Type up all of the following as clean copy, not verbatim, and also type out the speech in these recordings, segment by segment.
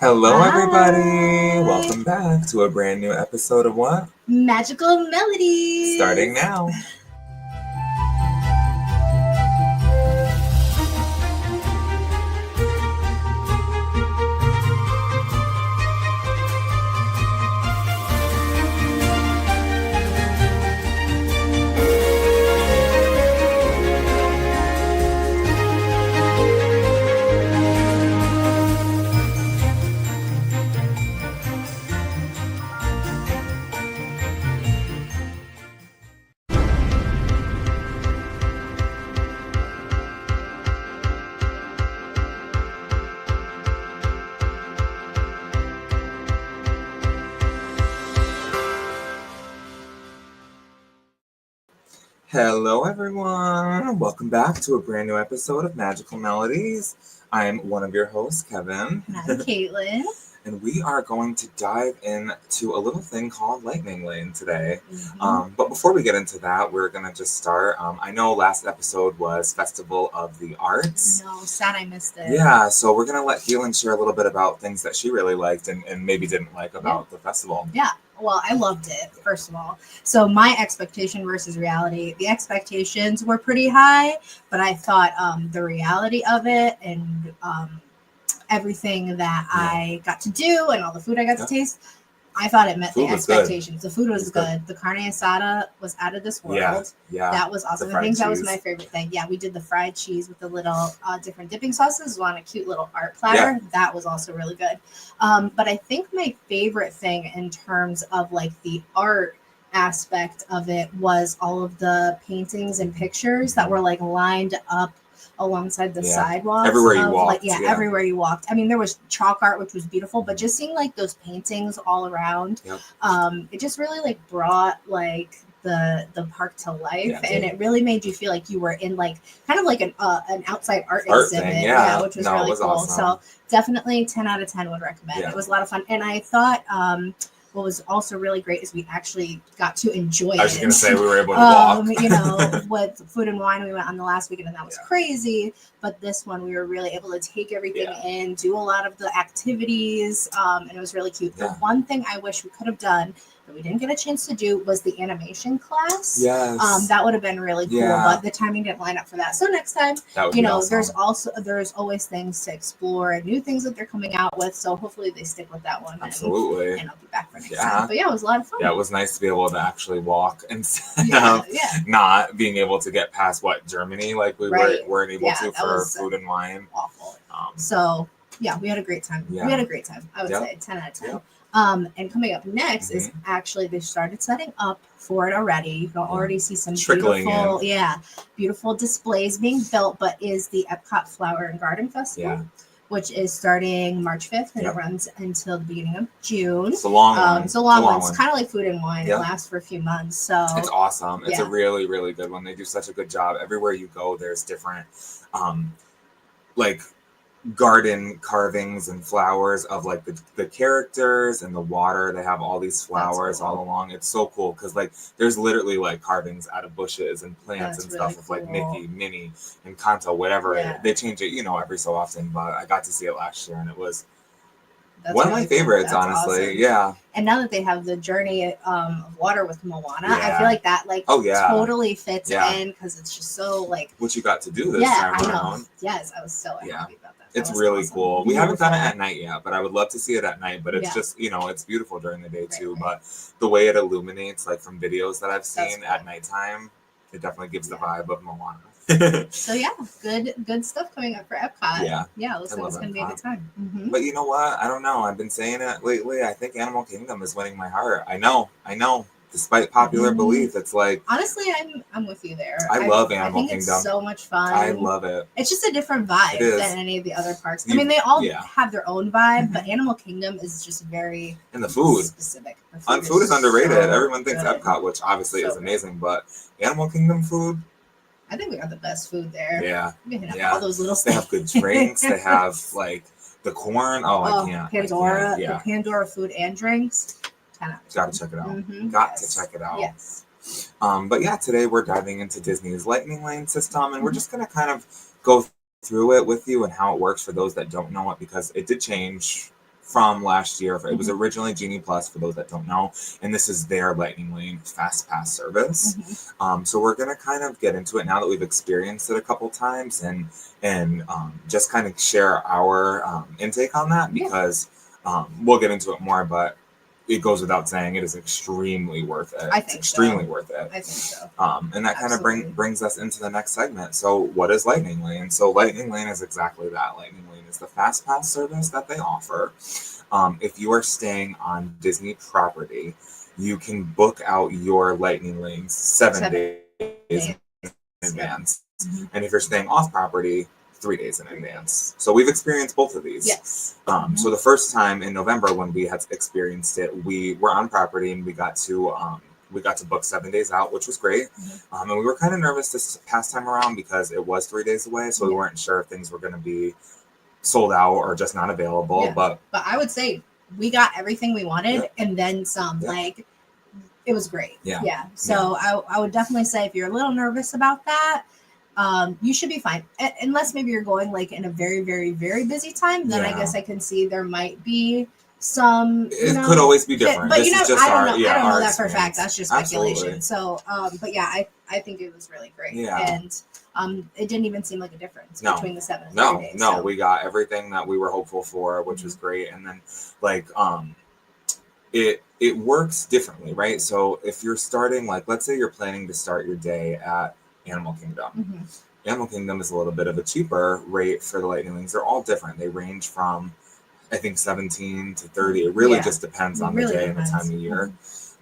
Hello, everybody. Hi. Welcome back to a brand new episode of what? Magical Melodies. Starting now. Hello, everyone. Welcome back to a brand new episode of Magical Melodies. I'm one of your hosts, Kevin. And I'm Caitlin. And we are going to dive into a little thing called Lightning Lane today. But before we get into that, we're going to just start. I know last episode was Festival of the Arts. No, sad I missed it. Yeah, so we're going to let Keelan share a little bit about things that she really liked and maybe didn't like about the festival. Yeah, well, I loved it, first of all. So my expectation versus reality, the expectations were pretty high, but I thought the reality of it and everything that I got to do and all the food I got to taste, I thought it met the expectations. The food was good. The carne asada was out of this world. Yeah. That was awesome. I think that was my favorite thing. Yeah, we did the fried cheese with the little different dipping sauces on a cute little art platter. Yeah. That was also really good. But I think my favorite thing in terms of like the art aspect of it was all of the paintings and pictures that were like lined up alongside the sidewalks. Everywhere you walked. Everywhere you walked. I mean, there was chalk art, which was beautiful, but just seeing like those paintings all around, it just really like brought like the park to life, and it really made you feel like you were in like kind of like an outside art exhibit, thing, which was really cool. Awesome. So definitely 10 out of 10 would recommend. It was a lot of fun, and I thought what was also really great is we actually got to enjoy it. I was going to say we were able to walk. With Food and Wine, we went on the last weekend, and that was crazy. But this one, we were really able to take everything in, do a lot of the activities, and it was really cute. The one thing I wish we could have done that we didn't get a chance to do was the animation class. Yes. That would have been really cool, but the timing didn't line up for that. So next time, awesome. there's always things to explore and new things that they're coming out with. So hopefully they stick with that one. Absolutely. And I'll be back for next time. But yeah, it was a lot of fun. Yeah, it was nice to be able to actually walk instead of not being able to get past Germany like we weren't able to for Food and Wine. Awful. So yeah, we had a great time. Yeah. We had a great time. I would say 10 out of 10. Yep. And coming up next is actually they started setting up for it already. You can already see some beautiful displays being built, but is the Epcot Flower and Garden Festival, which is starting March 5th and it runs until the beginning of June. It's a long one. It's a long one. It's kind of like Food and Wine. It lasts for a few months. So it's awesome. It's a really, really good one. They do such a good job. Everywhere you go, there's different garden carvings and flowers of like the characters and the water. They have all these flowers all along. It's so cool because like there's literally like carvings out of bushes and plants and stuff of like Mickey, Minnie, and Kanto, whatever. They change it, every so often, but I got to see it last year and it was one of my favorites, honestly. Awesome. Yeah. And now that they have the Journey of Water with Moana, I feel like that totally fits in because it's just so like what you got to do this time around. Yes, I was so happy about that. It's really cool. We haven't done it at night yet, but I would love to see it at night. But it's just, it's beautiful during the day too. But the way it illuminates, like from videos that I've seen at nighttime, it definitely gives the vibe of Moana. So yeah, good stuff coming up for Epcot. Yeah, looks like it's gonna be a good time. But you know what? I don't know. I've been saying it lately. I think Animal Kingdom is winning my heart. I know. Despite popular belief, it's like honestly, I'm with you there. I love Animal Kingdom. It's so much fun. I love it. It's just a different vibe than any of the other parks. I mean, they all have their own vibe, but Animal Kingdom is just very and the food specific. Food is underrated. Everyone thinks Epcot, which obviously is amazing, but Animal Kingdom food. I think we got the best food there. Yeah. All those little. They have good drinks. They have like the corn. I can't. Pandora. The Pandora food and drinks. Got to check it out. Got to check it out. Yes. But yeah, today we're diving into Disney's Lightning Lane system, and we're just going to kind of go through it with you and how it works for those that don't know it, because it did change from last year. It was originally Genie Plus, for those that don't know, and this is their Lightning Lane Fast Pass service. So we're gonna kind of get into it now that we've experienced it a couple times, and just kind of share our intake on that, because we'll get into it more, but it goes without saying it is extremely worth it. I think it's extremely so. worth it. I think so. And that kind of brings us into the next segment. So what is Lightning Lane? So Lightning Lane is exactly that. Lightning Lane is the Fast Pass service that they offer. If you are staying on Disney property, you can book out your Lightning Lanes 7 days in advance. And if you're staying off property, 3 days in advance. So we've experienced both of these. Yes. So the first time in November when we had experienced it, we were on property and we got to book 7 days out, which was great. And we were kind of nervous this past time around because it was 3 days away, so we weren't sure if things were going to be sold out or just not available. Yeah. But I would say we got everything we wanted and then some. Like, it was great. Yeah. So I would definitely say if you're a little nervous about that, you should be fine, unless maybe you're going like in a very, very, very busy time. Then I guess I can see there might be some. It could always be different. But this I don't know. I don't know that for a experience. fact. That's just speculation. Absolutely. So, but yeah, I think it was really great. Yeah. And it didn't even seem like a difference between the 7 and 3 days. No, so. we got everything that we were hopeful for, which was great. And then like it works differently, right? So if you're starting, like, let's say you're planning to start your day at Animal Kingdom. Animal Kingdom is a little bit of a cheaper rate for the Lightning Lanes. They're all different. They range from, I think, 17 to 30. It really just depends on the day and the time of year.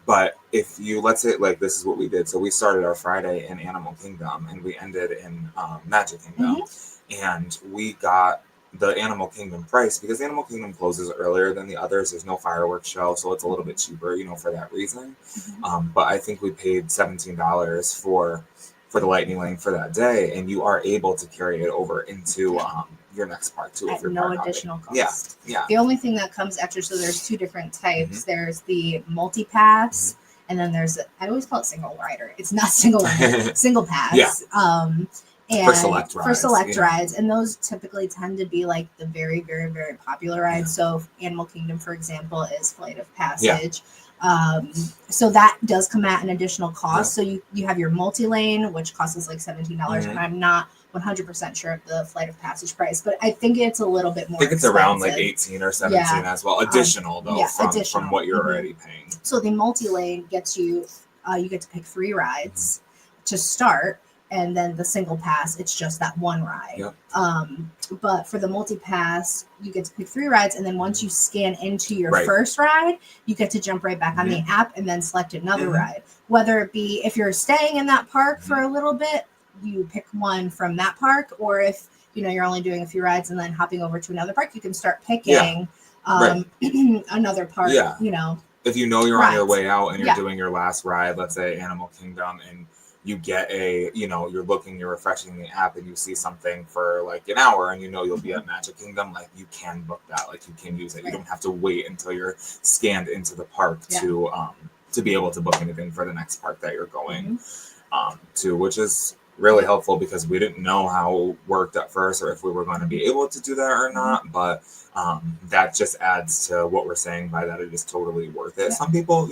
But if you, let's say, like, this is what we did. So we started our Friday in Animal Kingdom and we ended in Magic Kingdom. And we got the Animal Kingdom price because Animal Kingdom closes earlier than the others. There's no fireworks show, so it's a little bit cheaper, for that reason. But I think we paid $17 for the Lightning Lane for that day, and you are able to carry it over into your next park too. At no additional cost. Yeah. The only thing that comes extra, so there's two different types. There's the multi-pass, and then there's, I always call it single rider. It's not single rider, single pass. And for select rides. And those typically tend to be like the very, very, very popular rides. So Animal Kingdom, for example, is Flight of Passage. So that does come at an additional cost. So you have your multi-lane, which costs us like $17, and I'm not 100% sure of the Flight of Passage price, but I think it's a little bit more. I think it's around like 18 or 17 as well. Additional from what you're already paying. So the multi-lane gets you, you get to pick 3 rides to start. And then the single pass, it's just that one ride. But for the multi-pass, you get to pick 3 rides. And then once you scan into your first ride, you get to jump right back on the app and then select another ride. Whether it be if you're staying in that park for a little bit, you pick one from that park. Or if, you're only doing a few rides and then hopping over to another park, you can start picking another park, If you're on your way out and you're doing your last ride, let's say Animal Kingdom, and you get you're refreshing the app and you see something for like an hour and you'll be at Magic Kingdom, like you can book that, like you can use it. You don't have to wait until you're scanned into the park to be able to book anything for the next park that you're going to, which is really helpful because we didn't know how it worked at first or if we were going to be able to do that or not. But that just adds to what we're saying by that it is totally worth it. Some people,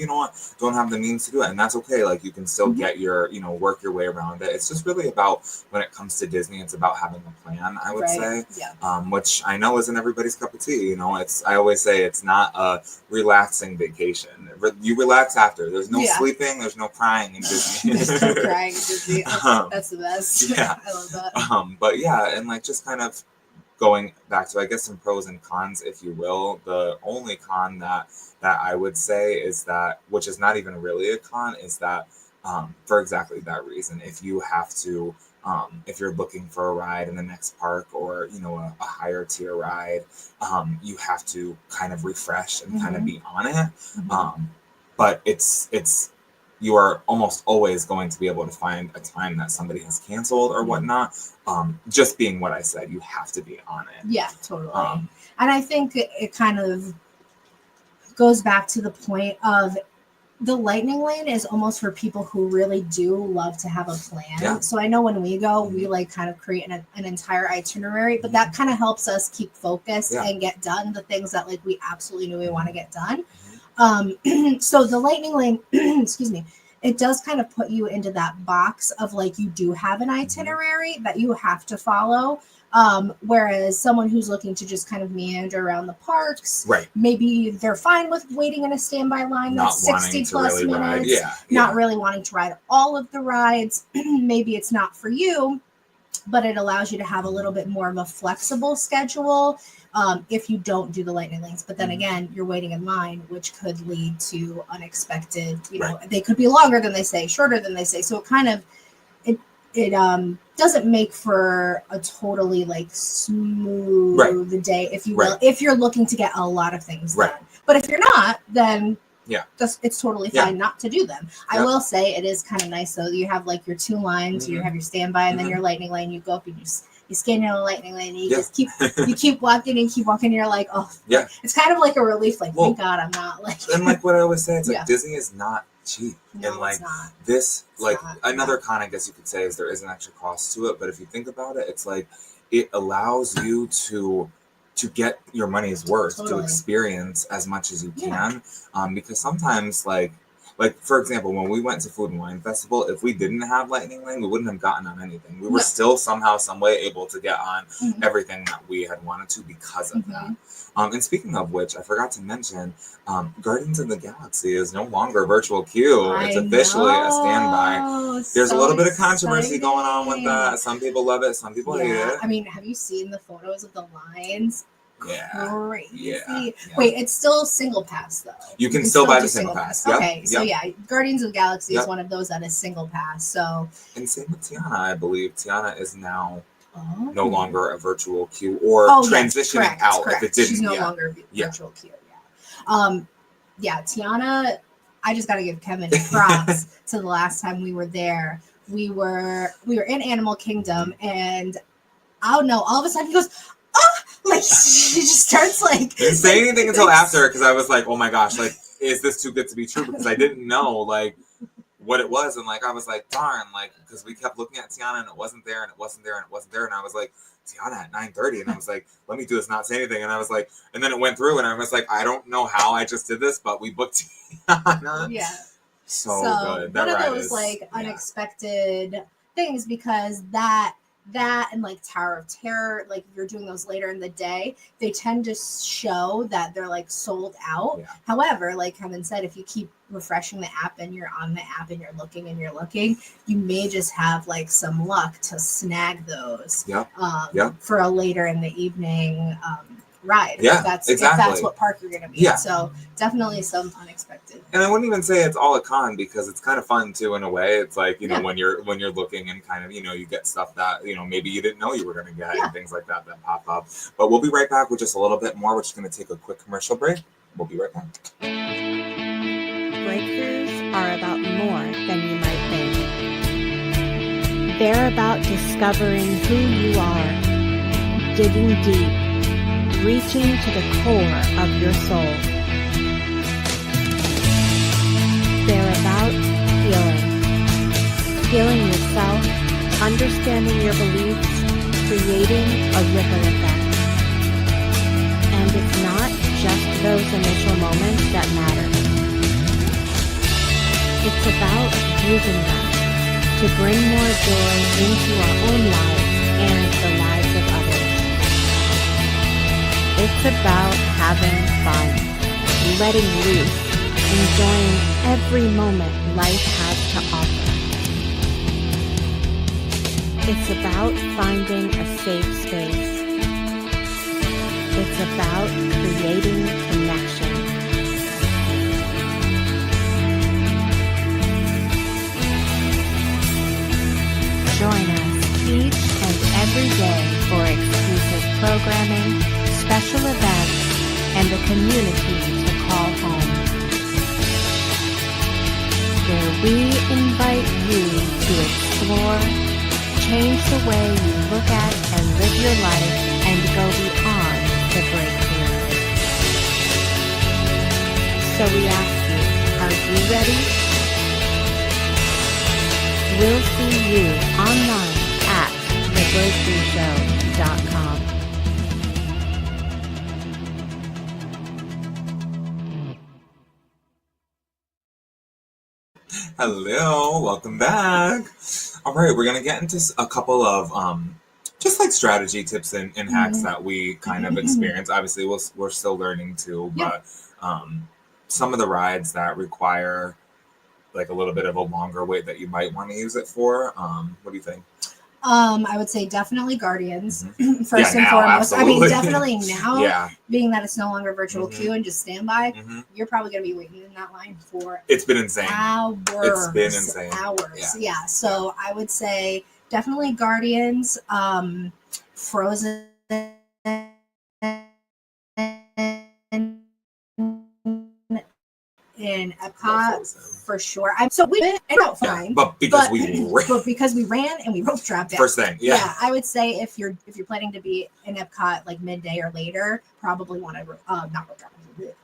don't have the means to do it, and that's okay. Like you can still get your, work your way around it. It's just really about, when it comes to Disney, it's about having a plan, I would say, which I know isn't everybody's cup of tea. I always say it's not a relaxing vacation. You relax after. There's no sleeping. There's no crying in Disney. There's no crying in Disney. That's the best. I love that. But and like just kind of going back to, I guess, some pros and cons, if you will. The only con that I would say is that, which is not even really a con, is that for exactly that reason, if you have to, if you're looking for a ride in the next park or, a higher tier ride, you have to kind of refresh and kind of be on it. But you are almost always going to be able to find a time that somebody has canceled or whatnot. Just being what I said, you have to be on it. Yeah, totally. And I think it kind of goes back to the point of The lightning lane is almost for people who really do love to have a plan. Yeah. So I know when we go, we like kind of create an entire itinerary, but that kind of helps us keep focused and get done the things that like we absolutely knew we want to get done. So the lightning lane, excuse me, it does kind of put you into that box of like you do have an itinerary that you have to follow. Whereas someone who's looking to just kind of meander around the parks, right? Maybe they're fine with waiting in a standby line that's 60 plus really minutes, not really wanting to ride all of the rides. Maybe it's not for you, but it allows you to have a little bit more of a flexible schedule if you don't do the lightning lanes. But then again, you're waiting in line, which could lead to unexpected, you know, they could be longer than they say, shorter than they say. So it kind of, it doesn't make for a totally like smooth day, if you will, if you're looking to get a lot of things done. But if you're not, then it's totally fine not to do them. I will say it is kind of nice though. You have like your two lines, you have your standby, and then your lightning lane. You go up and you scan your lightning lane, and you just keep walking and keep walking. And you're like, oh, it's kind of like a relief. Like, thank God I'm not like. And like what I always say, it's like Disney is not cheap, no, and like it's not. this, it's like not, another con, I guess you could say, is there is an extra cost to it. But if you think about it, it's like it allows you to get your money's worth, to experience as much as you can, because sometimes like for example, when we went to Food and Wine Festival, if we didn't have Lightning Lane, we wouldn't have gotten on anything. We were still somehow, some way able to get on everything that we had wanted to because of that. And speaking of which, I forgot to mention, Guardians of the Galaxy is no longer virtual queue. It's officially a standby. There's a little bit of controversy going on with that. Some people love it, some people hate it. I mean, have you seen the photos of the lines? Yeah. Crazy. Wait, it's still single pass though. You can still buy the single pass. Okay, so Guardians of the Galaxy is one of those that is single pass. So and same with Tiana, I believe. Tiana is now no longer a virtual queue or transitioning out. Correct. If it didn't, she's no longer virtual queue. Tiana. I just got to give Kevin props to the last time we were there. We were in Animal Kingdom, and I don't know. All of a sudden, he goes, "Ah!" Like she just starts like. Didn't say anything until after, because I was like, "Oh my gosh! Like, is this too good to be true?" Because I didn't know like what it was, and like I was like, "Darn!" Like because we kept looking at Tiana, and it wasn't there, and it wasn't there, and it wasn't there, and I was like, "Tiana at 9:30," and I was like, "Let me do this, not say anything," and I was like, and then it went through, and I was like, "I don't know how I just did this, but we booked Tiana." Yeah. So good. One of those like unexpected things, because that and like Tower of Terror, like if you're doing those later in the day, they tend to show that they're like sold out. However, like Kevin said, if you keep refreshing the app and you're on the app and you're looking, you may just have like some luck to snag those for a later in the evening ride. If that's what park you're gonna be. So definitely some unexpected. And I wouldn't even say it's all a con, because it's kind of fun too in a way. It's like, you know, when you're looking and kind of, you know, you get stuff that, you know, maybe you didn't know you were gonna get and things like that pop up. But we'll be right back with just a little bit more. We're just gonna take a quick commercial break. We'll be right back. Breakthroughs are about more than you might think. They're about discovering who you are, digging deep, reaching to the core of your soul. They're about healing yourself, understanding your beliefs, creating a ripple effect. And it's not just those initial moments that matter. It's about using them to bring more joy into our own lives and the lives of others. It's about having fun, letting loose, enjoying every moment life has to offer. It's about finding a safe space. It's about creating connection. Join us each and every day for exclusive programming, special events, and a community to call home, where we invite you to explore, change the way you look at and live your life, and go beyond the breakthrough. So we ask you, are You ready? We'll see you online at thegroceryshow.com. Hello, welcome back. All right, we're gonna get into a couple of just like strategy tips and hacks that we kind of experience. Obviously, we're still learning too, but some of the rides that require like a little bit of a longer wait that you might want to use it for. What do you think? I would say definitely Guardians first Yeah, and now, foremost. absolutely. I mean, definitely now, Yeah. being that it's no longer virtual queue and just standby, Mhm. you're probably going to be waiting in that line for It's been insane. hours. It's been insane. Hours. Yeah. So I would say definitely Guardians, Frozen. In Epcot for sure. So we went out fine, but because we ran and we rope dropped it. First thing, I would say if you're planning to be in Epcot like midday or later, probably want to not rope drop it.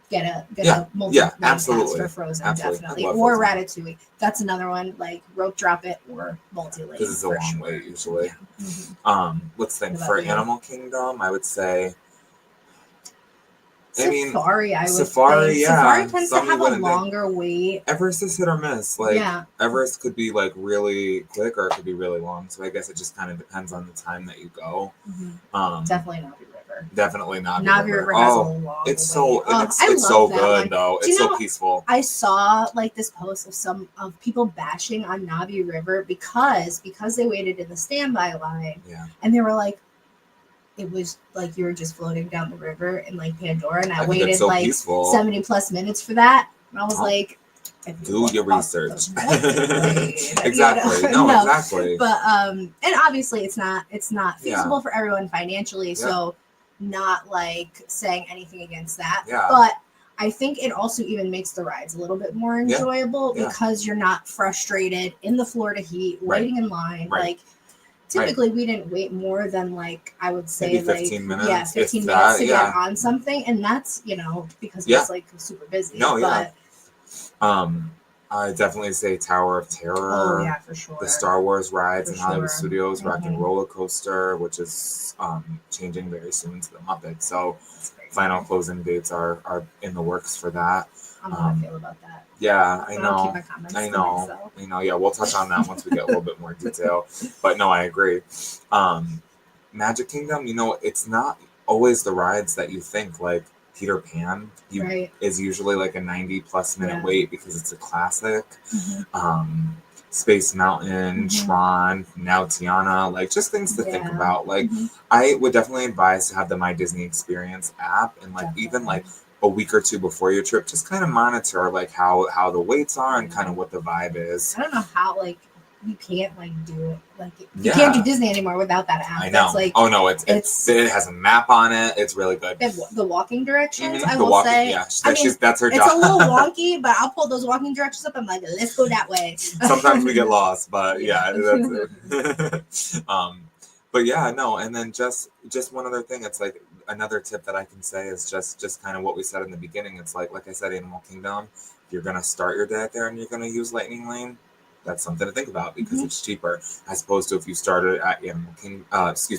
Get a multi pass for Frozen, definitely, or Ratatouille. That's another one, like rope drop it or multi-lane because it's a long wait usually. Let's think for Animal Kingdom. I would say. Safari, I would Safari, think. yeah. Safari tends to have a longer wait. Everest is hit or miss. Like Everest could be like really quick or it could be really long. So I guess it just kind of depends on the time that you go. Definitely Navi River. Definitely Navi River has a long it's wait. It's so good though. It's so peaceful. I saw like this post of people bashing on Navi River because they waited in the standby line. Yeah. And they were like, it was like you were just floating down the river in like Pandora, and I waited so like peaceful. 70 plus minutes for that, and I was like, do your research. Exactly. Exactly. But and obviously it's not feasible for everyone financially, so not like saying anything against that. But I think it also even makes the rides a little bit more enjoyable because you're not frustrated in the Florida heat, waiting in line. Like typically we didn't wait more than like I would say maybe 15 minutes. 15 minutes to get on something, and that's because it's like super busy. I definitely say Tower of Terror. Oh yeah, for sure. The Star Wars rides in Hollywood Studios, Rock and Roller Coaster, which is changing very soon to the Muppets. So final closing dates are in the works for that. I don't know how I feel about that. Yeah, I know. I'll keep my comments to myself. I know. Yeah, we'll touch on that once we get a little bit more detail. But no, I agree. Magic Kingdom, it's not always the rides that you think. Like Peter Pan is usually like a 90+ minute wait because it's a classic. Space Mountain, Tron, now Tiana, like just things to think about. Like I would definitely advise to have the My Disney Experience app and like even like a week or two before your trip, just kind of monitor like how the waits are and kind of what the vibe is. I don't know how like you can't like do it like you can't do Disney anymore without that app. I know. Like, oh no, it has a map on it. It's really good. The walking directions, I will say. Yeah, that's her job. It's a little wonky, but I'll pull those walking directions up. I'm like, let's go that way. Sometimes we get lost, but that's it. But yeah, no, and then just one other thing. It's like another tip that I can say is just kind of what we said in the beginning. It's like I said, Animal Kingdom. If you're gonna start your day out there and you're gonna use Lightning Lane, that's something to think about because it's cheaper as opposed to if you started at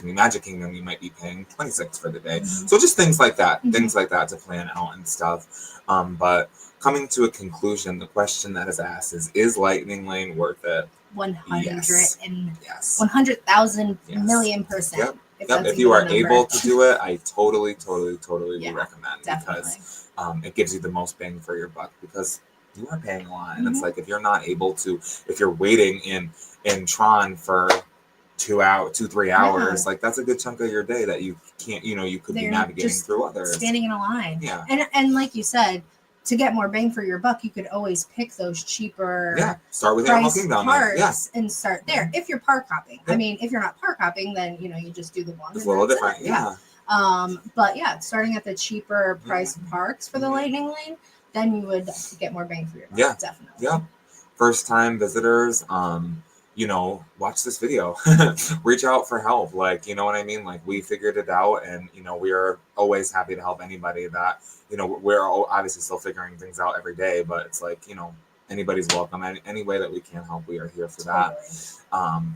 Magic Kingdom, you might be paying $26 for the day. So just things like that to plan out and stuff. But coming to a conclusion, the question that is asked is Lightning Lane worth it? 100,000 million %. If you are able to do it, I totally would recommend because it gives you the most bang for your buck because you are paying a lot. And it's like if you're not able to, if you're waiting in Tron for 2-3 hours, like that's a good chunk of your day that you can't, you could be navigating through others. Standing in a line. Yeah. And like you said, to get more bang for your buck, you could always pick those cheaper start with Animal Kingdom parks and start there if you're park hopping. I mean, if you're not park hopping, then you just do the one. It's a little different. But starting at the cheaper price parks for the Lightning Lane, then you would get more bang for your buck. Definitely. First time visitors, watch this video, reach out for help. Like, you know what I mean? Like, we figured it out, and, we are always happy to help anybody that, we're obviously still figuring things out every day, but it's like, anybody's welcome. Any way that we can help, we are here for that.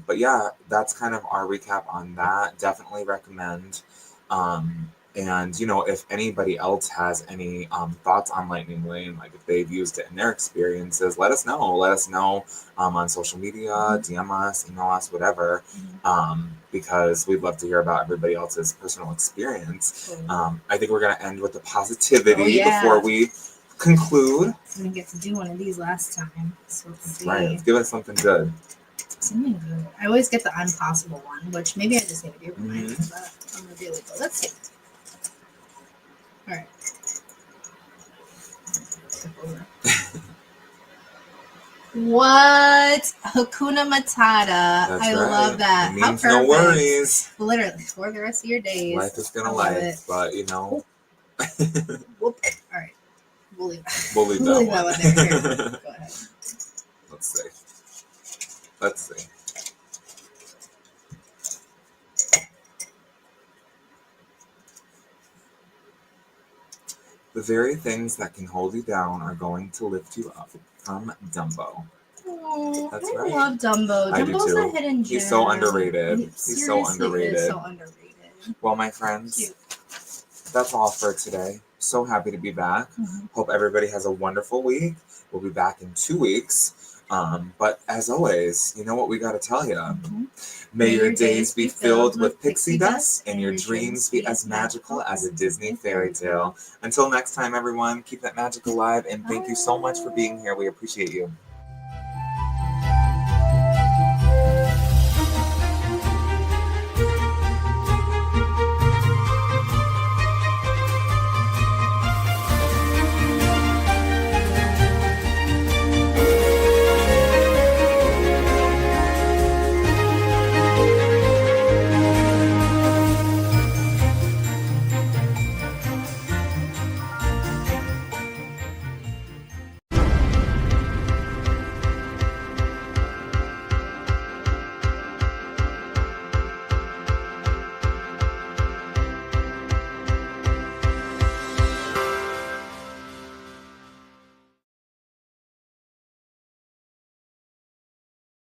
But yeah, that's kind of our recap on that. Definitely recommend. And, if anybody else has any thoughts on Lightning Lane, like if they've used it in their experiences, let us know. Let us know on social media, DM us, email us, whatever, because we'd love to hear about everybody else's personal experience. I think we're going to end with the positivity before we conclude. We didn't get to do one of these last time. So let's see. Right. Give us something good. Something good. I always get the impossible one, which maybe I just need to be reminded of that on the daily go. Let's see. All right. What? Hakuna Matata. That's I right. love that. It How means perfect. no worries. Literally, for the rest of your days. Life is gonna love life, it. but Whoop. All right. We'll leave that. we'll leave We'll that leave one. that one there. Here, go ahead. Let's see. The very things that can hold you down are going to lift you up. From Dumbo. Oh, That's I right. love Dumbo. I do Dumbo's too. a hidden gem. He's so underrated. He He's so seriously underrated. is so underrated. Well, my friends, Cute. that's all for today. So happy to be back. Hope everybody has a wonderful week. We'll be back in 2 weeks. But as always, you know what we got to tell you. May your days be filled with pixie dust and your dreams be as magical as a Disney fairy tale. Until next time, everyone, keep that magic alive, and thank you so much for being here. We appreciate you.